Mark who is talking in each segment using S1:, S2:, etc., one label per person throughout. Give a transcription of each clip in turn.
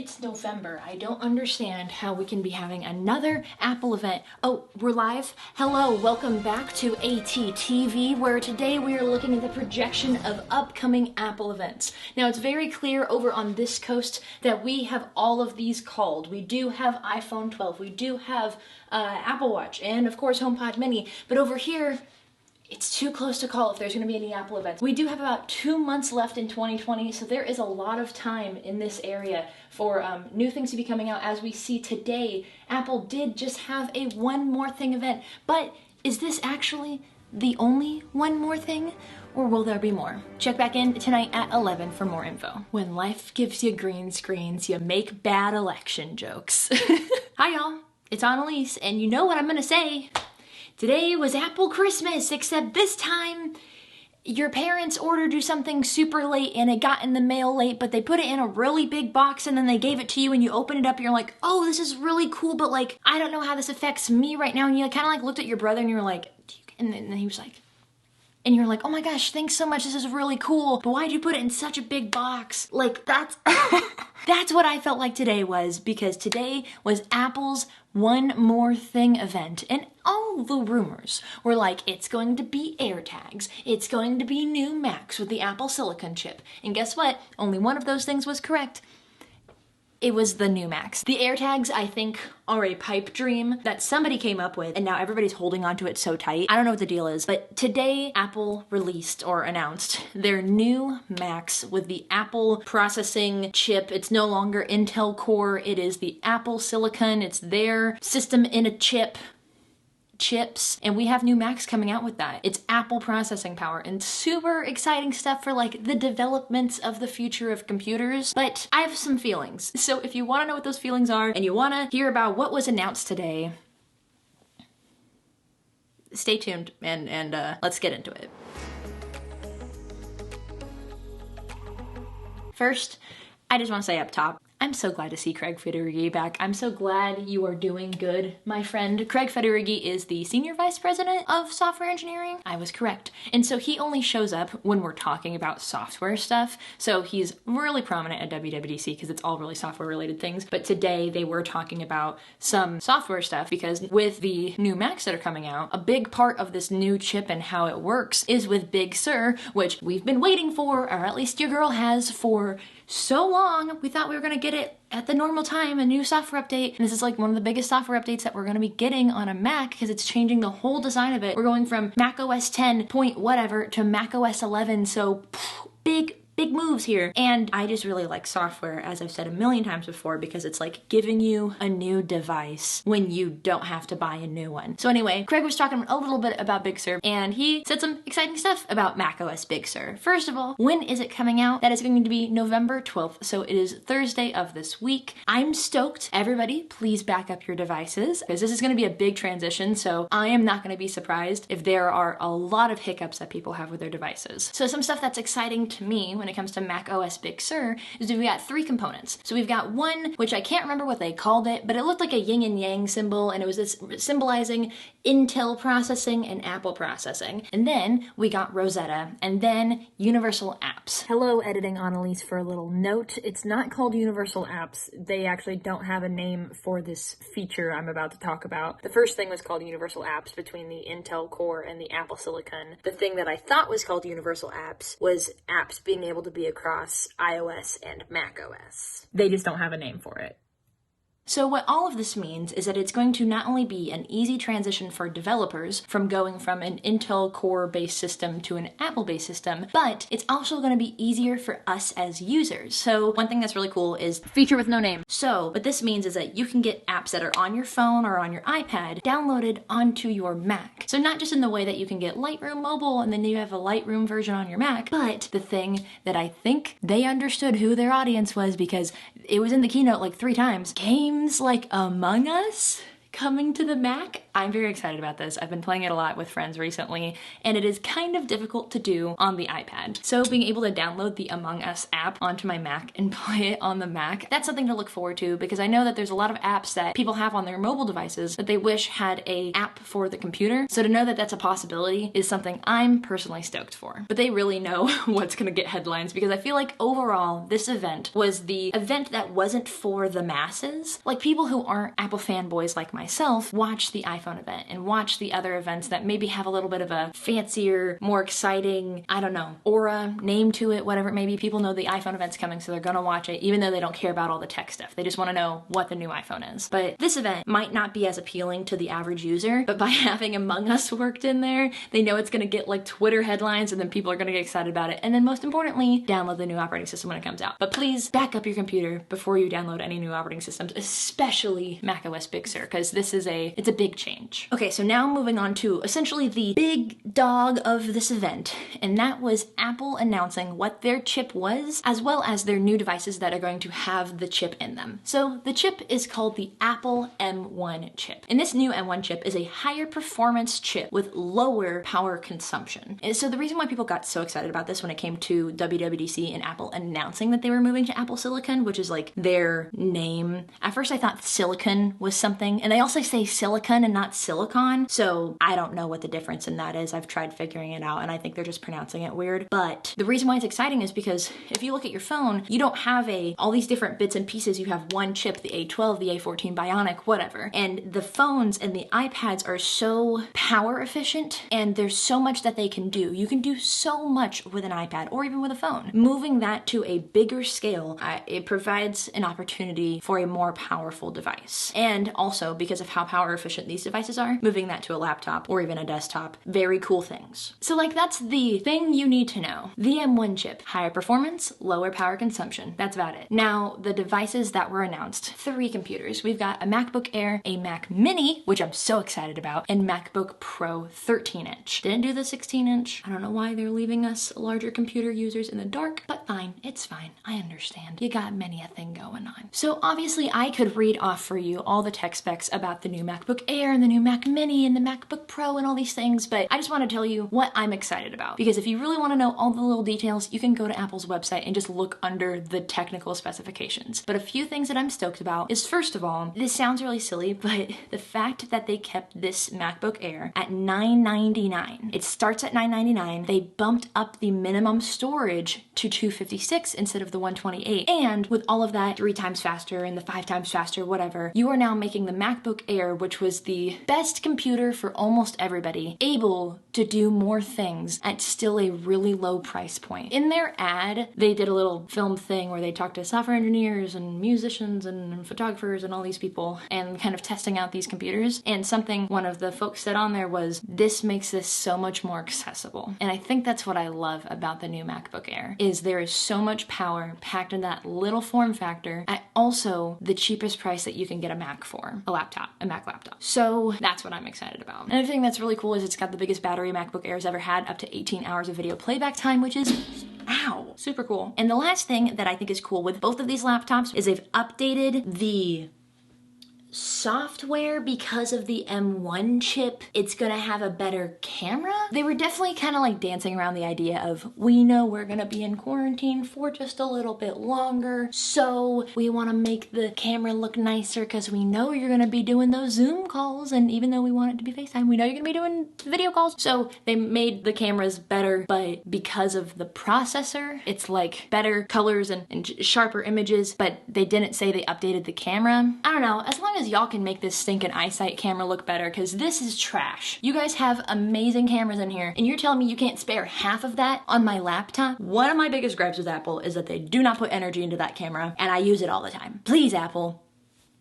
S1: It's November. I don't understand how we can be having another Apple event. Oh, we're live? Hello, welcome back to ATTV, where today we are looking at the projection of upcoming Apple events. Now, it's very clear over on this coast that we have all of these called. We do have iPhone 12, we do have Apple Watch, and of course HomePod Mini, but over here, it's too close to call if there's going to be any Apple events. We do have about 2 months left in 2020, so there is a lot of time in this area for new things to be coming out. As we see today, Apple did just have a One More Thing event, but is this actually the only one more thing? Or will there be more? Check back in tonight at 11 for more info. When life gives you green screens, you make bad election jokes. Hi y'all, it's Annelies, and you know what I'm gonna say. Today was Apple Christmas, except this time your parents ordered you something super late and it got in the mail late, but they put it in a really big box and then they gave it to you and you open it up and you're like, oh, this is really cool, but like, I don't know how this affects me right now. And you kind of like looked at your brother and you were like, and then he was like, and you're like, oh my gosh, thanks so much, this is really cool, but why'd you put it in such a big box? Like, that's what I felt like today was, because today was Apple's One More Thing event, and all the rumors were like, it's going to be AirTags, it's going to be new Macs with the Apple Silicon chip, and guess what? Only one of those things was correct. It was the new Macs. The AirTags, I think, are a pipe dream that somebody came up with, and now everybody's holding onto it so tight. I don't know what the deal is, but today Apple released or announced their new Macs with the Apple processing chip. It's no longer Intel Core, it is the Apple Silicon. It's their system in a chips, and we have new Macs coming out with that. It's Apple processing power and super exciting stuff for like the developments of the future of computers, but I have some feelings. So if you want to know what those feelings are and you want to hear about what was announced today, stay tuned and let's get into it. First, I just want to say up top, I'm so glad to see Craig Federighi back. I'm so glad you are doing good, my friend. Craig Federighi is the Senior Vice President of Software Engineering. I was correct. And so he only shows up when we're talking about software stuff. So he's really prominent at WWDC because it's all really software related things. But today they were talking about some software stuff because with the new Macs that are coming out, a big part of this new chip and how it works is with Big Sur, which we've been waiting for, or at least your girl has for so long. We thought we were gonna get it at the normal time, a new software update. And this is like one of the biggest software updates that we're gonna be getting on a Mac because it's changing the whole design of it. We're going from Mac OS 10 point whatever to Mac OS 11, so big moves here. And I just really like software, as I've said a million times before, because it's like giving you a new device when you don't have to buy a new one. So anyway, Craig was talking a little bit about Big Sur, and he said some exciting stuff about macOS Big Sur. First of all, when is it coming out? That is going to be November 12th, so it is Thursday of this week. I'm stoked. Everybody, please back up your devices, because this is going to be a big transition, so I am not going to be surprised if there are a lot of hiccups that people have with their devices. So some stuff that's exciting to me when it comes to Mac OS Big Sur is we've got 3 components. So we've got one, which I can't remember what they called it, but it looked like a yin and yang symbol, and it was this symbolizing Intel processing and Apple processing. And then we got Rosetta, and then Universal Apps. Hello, editing Annelies, for a little note. It's not called Universal Apps. They actually don't have a name for this feature I'm about to talk about. The first thing was called Universal Apps between the Intel Core and the Apple Silicon. The thing that I thought was called Universal Apps was apps being able to be across iOS and macOS. They just don't have a name for it. So what all of this means is that it's going to not only be an easy transition for developers from going from an Intel Core-based system to an Apple-based system, but it's also going to be easier for us as users. So one thing that's really cool is feature with no name. So what this means is that you can get apps that are on your phone or on your iPad downloaded onto your Mac. So not just in the way that you can get Lightroom Mobile and then you have a Lightroom version on your Mac, but the thing that I think they understood who their audience was, because it was in the keynote like 3 times, games like Among Us coming to the Mac. I'm very excited about this. I've been playing it a lot with friends recently, and it is kind of difficult to do on the iPad. So being able to download the Among Us app onto my Mac and play it on the Mac, that's something to look forward to, because I know that there's a lot of apps that people have on their mobile devices that they wish had a app for the computer. So to know that that's a possibility is something I'm personally stoked for. But they really know what's gonna get headlines, because I feel like overall this event was the event that wasn't for the masses. Like, people who aren't Apple fanboys like myself watch the iPhone event and watch the other events that maybe have a little bit of a fancier, more exciting, I don't know, aura, name to it, whatever it may be. People know the iPhone event's coming, so they're gonna watch it even though they don't care about all the tech stuff. They just wanna know what the new iPhone is. But this event might not be as appealing to the average user, but by having Among Us worked in there, they know it's gonna get like Twitter headlines, and then people are gonna get excited about it. And then most importantly, download the new operating system when it comes out. But please back up your computer before you download any new operating systems, especially macOS Big Sur, because it's a big change. Okay, so now moving on to essentially the big dog of this event, and that was Apple announcing what their chip was, as well as their new devices that are going to have the chip in them. So the chip is called the Apple M1 chip. And this new M1 chip is a higher performance chip with lower power consumption. And so the reason why people got so excited about this when it came to WWDC and Apple announcing that they were moving to Apple Silicon, which is like their name. At first I thought silicon was something, and they also say silicon and not silicon, so I don't know what the difference in that is. I've tried figuring it out, and I think they're just pronouncing it weird. But the reason why it's exciting is because if you look at your phone, you don't have all these different bits and pieces. You have one chip, the A12, the A14 Bionic, whatever. And the phones and the iPads are so power efficient, and there's so much that they can do. You can do so much with an iPad or even with a phone. Moving that to a bigger scale, it provides an opportunity for a more powerful device. And also, because of how power efficient these devices are, moving that to a laptop or even a desktop, very cool things. So like, that's the thing you need to know. The M1 chip, higher performance, lower power consumption. That's about it. Now, the devices that were announced, 3 computers. We've got a MacBook Air, a Mac Mini, which I'm so excited about, and MacBook Pro 13-inch. Didn't do the 16-inch. I don't know why they're leaving us larger computer users in the dark, but fine, it's fine. I understand. You got many a thing going on. So obviously I could read off for you all the tech specs about the new MacBook Air and the new Mac Mini and the MacBook Pro and all these things, but I just want to tell you what I'm excited about. Because if you really want to know all the little details, you can go to Apple's website and just look under the technical specifications. But a few things that I'm stoked about is, first of all, this sounds really silly, but the fact that they kept this MacBook Air at $999. It starts at $999. They bumped up the minimum storage to 256 instead of the 128. And with all of that 3 times faster and the 5 times faster, whatever, you are now making the MacBook Air, which was the best computer for almost everybody, able to do more things at still a really low price point. In their ad, they did a little film thing where they talked to software engineers and musicians and photographers and all these people and kind of testing out these computers. And something one of the folks said on there was, this makes this so much more accessible. And I think that's what I love about the new MacBook Air, is there is so much power packed in that little form factor at also the cheapest price that you can get a Mac for, a Mac laptop. So that's what I'm excited about. Another thing that's really cool is it's got the biggest battery MacBook Air's ever had, up to 18 hours of video playback time, which is super cool. And the last thing that I think is cool with both of these laptops is they've updated the software. Because of the M1 chip, it's gonna have a better camera. They were definitely kind of like dancing around the idea of, we know we're gonna be in quarantine for just a little bit longer, so we want to make the camera look nicer because we know you're gonna be doing those Zoom calls, and even though we want it to be FaceTime, we know you're gonna be doing video calls. So they made the cameras better, but because of the processor, it's like better colors and sharper images, but they didn't say they updated the camera. I don't know, as long as y'all can make this stinking iSight camera look better, because this is trash. You guys have amazing cameras in here, and you're telling me you can't spare half of that on my laptop? One of my biggest gripes with Apple is that they do not put energy into that camera, and I use it all the time. Please, Apple,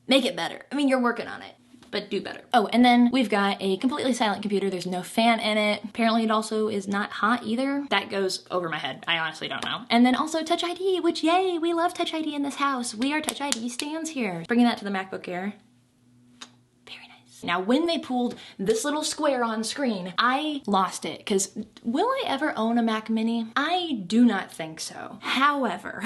S1: make it better. I mean, you're working on it, but do better. Oh, and then we've got a completely silent computer. There's no fan in it. Apparently it also is not hot either. That goes over my head. I honestly don't know. And then also Touch ID, which, yay, we love Touch ID in this house. We are Touch ID stands here. Bringing that to the MacBook Air. Now, when they pulled this little square on screen, I lost it, because will I ever own a Mac Mini? I do not think so. However,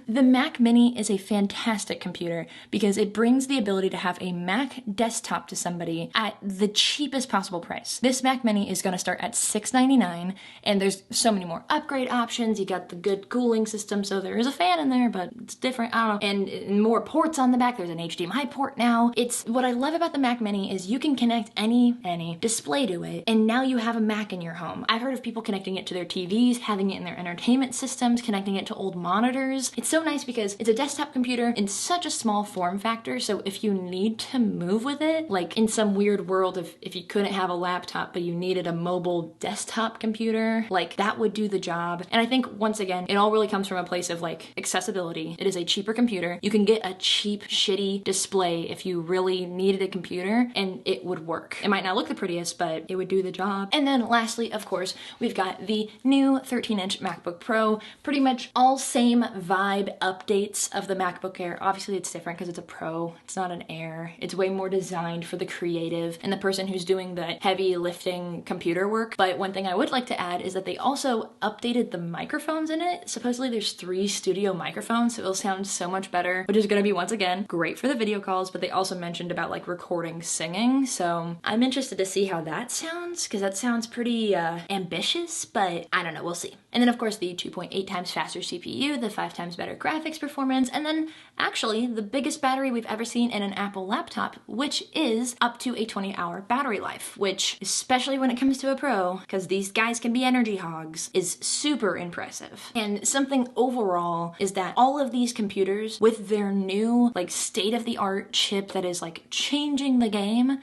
S1: the Mac Mini is a fantastic computer because it brings the ability to have a Mac desktop to somebody at the cheapest possible price. This Mac Mini is gonna start at $699, and there's so many more upgrade options. You got the good cooling system, so there is a fan in there, but it's different, I don't know, and more ports on the back. There's an HDMI port now. It's what I love about the Mac Mini is you can connect any display to it, and now you have a Mac in your home. I've heard of people connecting it to their TVs, having it in their entertainment systems, connecting it to old monitors. It's so nice because it's a desktop computer in such a small form factor, so if you need to move with it, like in some weird world of if you couldn't have a laptop but you needed a mobile desktop computer, like that would do the job. And I think once again, it all really comes from a place of like accessibility. It is a cheaper computer. You can get a cheap, shitty display if you really needed a computer and it would work. It might not look the prettiest, but it would do the job. And then lastly, of course, we've got the new 13-inch MacBook Pro. Pretty much all same vibe updates of the MacBook Air. Obviously it's different because it's a Pro, it's not an Air. It's way more designed for the creative and the person who's doing the heavy lifting computer work. But one thing I would like to add is that they also updated the microphones in it. Supposedly there's 3 studio microphones, so it'll sound so much better, which is gonna be, once again, great for the video calls, but they also mentioned about like recording singing, so I'm interested to see how that sounds, because that sounds pretty ambitious, but I don't know, we'll see. And then of course the 2.8 times faster CPU, the 5 times better graphics performance, and then actually the biggest battery we've ever seen in an Apple laptop, which is up to a 20-hour battery life, which, especially when it comes to a Pro, because these guys can be energy hogs, is super impressive. And something overall is that all of these computers with their new like state-of-the-art chip that is like changing the game,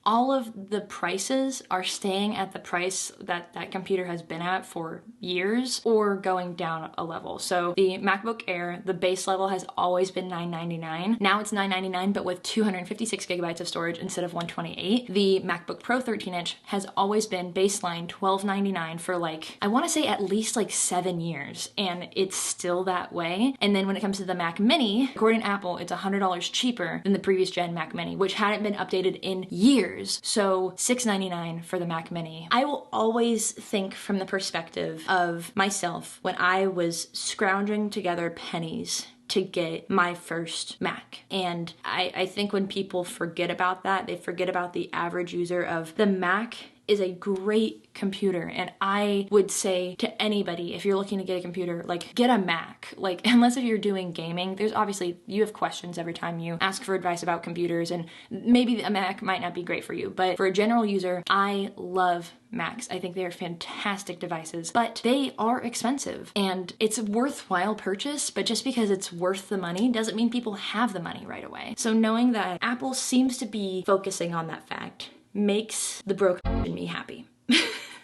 S1: all of the prices are staying at the price that that computer has been at for years or going down a level. So the MacBook Air, the base level has always been $999. Now it's $999, but with 256 gigabytes of storage instead of 128. The MacBook Pro 13-inch has always been baseline $1299 for like, I want to say at least like 7 years, and it's still that way. And then when it comes to the Mac Mini, according to Apple, it's $100 cheaper than the previous gen Mac Mini, which hadn't been updated in years. So $699 for the Mac Mini. I will always think from the perspective of myself when I was scrounging together pennies to get my first Mac. And I think when people forget about that, they forget about the average user of the Mac is a great computer, and I would say to anybody, if you're looking to get a computer, like get a Mac. Like, unless if you're doing gaming, there's obviously, you have questions every time you ask for advice about computers, and maybe a Mac might not be great for you, but for a general user, I love Macs. I think they are fantastic devices, but they are expensive, and it's a worthwhile purchase, but just because it's worth the money doesn't mean people have the money right away. So knowing that Apple seems to be focusing on that fact makes the broke in me happy.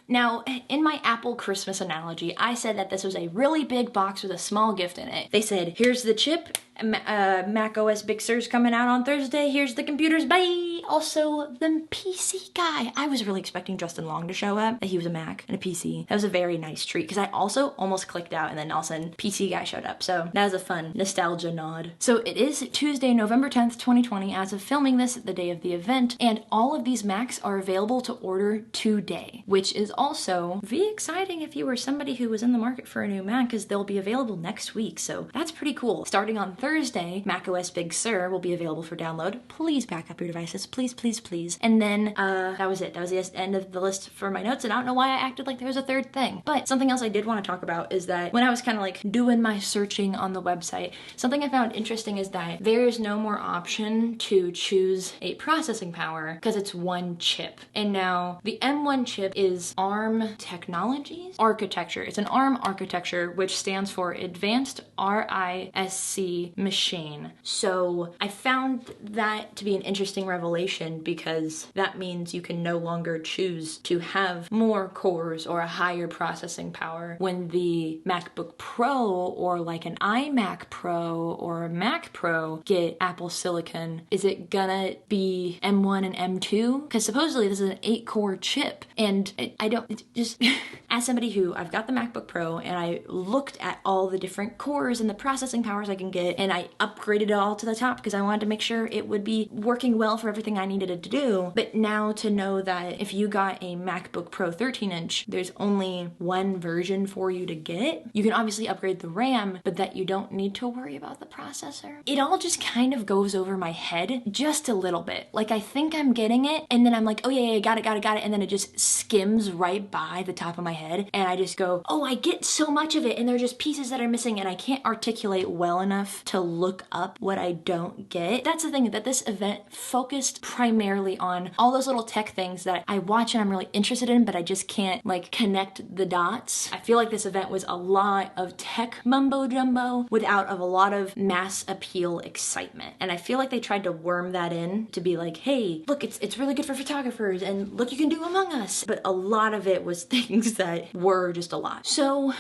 S1: Now, in my Apple Christmas analogy, I said that this was a really big box with a small gift in it. They said, here's the chip, Mac OS Big Sur's coming out on Thursday, here's the computers, bye! Also, the PC guy. I was really expecting Justin Long to show up, that he was a Mac and a PC. That was a very nice treat, because I also almost clicked out and then all of a sudden PC guy showed up. So that was a fun nostalgia nod. So it is Tuesday, November 10th, 2020, as of filming this, the day of the event, and all of these Macs are available to order today, which is also very exciting if you were somebody who was in the market for a new Mac, because they'll be available next week. So that's pretty cool. Starting on Thursday, Mac OS Big Sur will be available for download. Please back up your devices. Please, please, please. And then that was it. That was the end of the list for my notes, and I don't know why I acted like there was a third thing. But something else I did want to talk about is that when I was kind of like doing my searching on the website, something I found interesting is that there is no more option to choose a processing power because it's one chip. And now the M1 chip is ARM Technologies architecture. It's an ARM architecture, which stands for Advanced RISC Machine. So I found that to be an interesting revelation, because that means you can no longer choose to have more cores or a higher processing power. When the MacBook Pro or like an iMac Pro or a Mac Pro get Apple Silicon, is it gonna be M1 and M2? Because supposedly this is an 8-core chip, and I don't, just as somebody who, I've got the MacBook Pro and I looked at all the different cores and the processing powers I can get, and I upgraded it all to the top because I wanted to make sure it would be working well for everything I needed it to do. But now to know that if you got a MacBook Pro 13-inch, there's only one version for you to get. You can obviously upgrade the RAM, but that you don't need to worry about the processor. It all just kind of goes over my head just a little bit. Like I think I'm getting it, and then I'm like, oh yeah, got it, and then it just skims right by the top of my head, and I just go, oh, I get so much of it, and there are just pieces that are missing, and I can't articulate well enough to look up what I don't get. That's the thing, that this event focused primarily on all those little tech things that I watch and I'm really interested in, but I just can't like connect the dots. I feel like this event was a lot of tech mumbo jumbo without a lot of mass appeal excitement. And I feel like they tried to worm that in to be like, hey, look, it's really good for photographers, and look, you can do Among Us. But a lot of it was things that were just a lot. So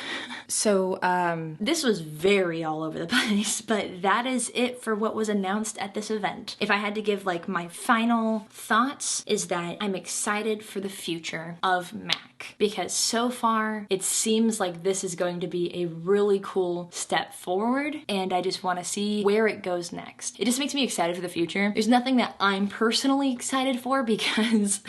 S1: this was very all over the place, but that is it for what was announced at this event. If I had to give like my final thoughts, is that I'm excited for the future of Mac, because so far it seems like this is going to be a really cool step forward, and I just want to see where it goes next. It just makes me excited for the future. There's nothing that I'm personally excited for because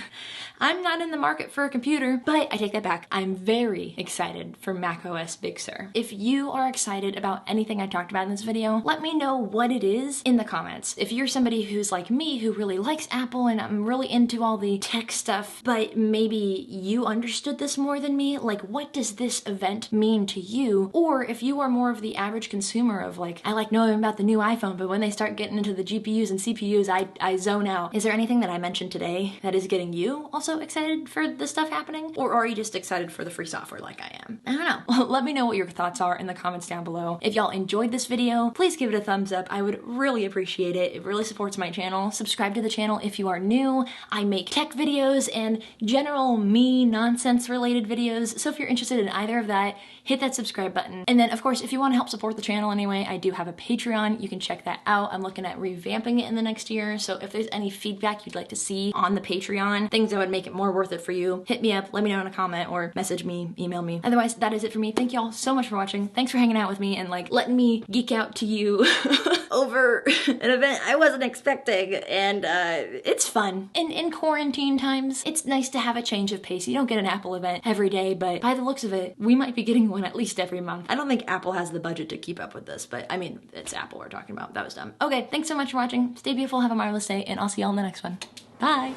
S1: I'm not in the market for a computer, but I take that back. I'm very excited for macOS Big Sur. If you are excited about anything I talked about in this video, let me know what it is in the comments. If you're somebody who's like me, who really likes Apple and I'm really into all the tech stuff, but maybe you understood this more than me, like what does this event mean to you? Or if you are more of the average consumer of like, I like knowing about the new iPhone, but when they start getting into the GPUs and CPUs, I zone out. Is there anything that I mentioned today that is getting you also excited for the stuff happening? Or are you just excited for the free software like I am? I don't know. Well, let me know what your thoughts are in the comments down below. If y'all enjoyed this video, please give it a thumbs up. I would really appreciate it. It really supports my channel. Subscribe to the channel if you are new. I make tech videos and general me nonsense related videos. So if you're interested in either of that, hit that subscribe button. And then of course, if you want to help support the channel anyway, I do have a Patreon. You can check that out. I'm looking at revamping it in the next year. So if there's any feedback you'd like to see on the Patreon, things that would make it more worth it for you, hit me up, let me know in a comment, or message me, email me. Otherwise, that is it for me. Thank y'all so much for watching. Thanks for hanging out with me and like letting me geek out to you over an event I wasn't expecting. And it's fun. In quarantine times, it's nice to have a change of pace. You don't get an Apple event every day, but by the looks of it, we might be getting one at least every month. I don't think Apple has the budget to keep up with this, but I mean, it's Apple we're talking about. That was dumb. Okay, thanks so much for watching. Stay beautiful, have a marvelous day, and I'll see y'all in the next one. Bye!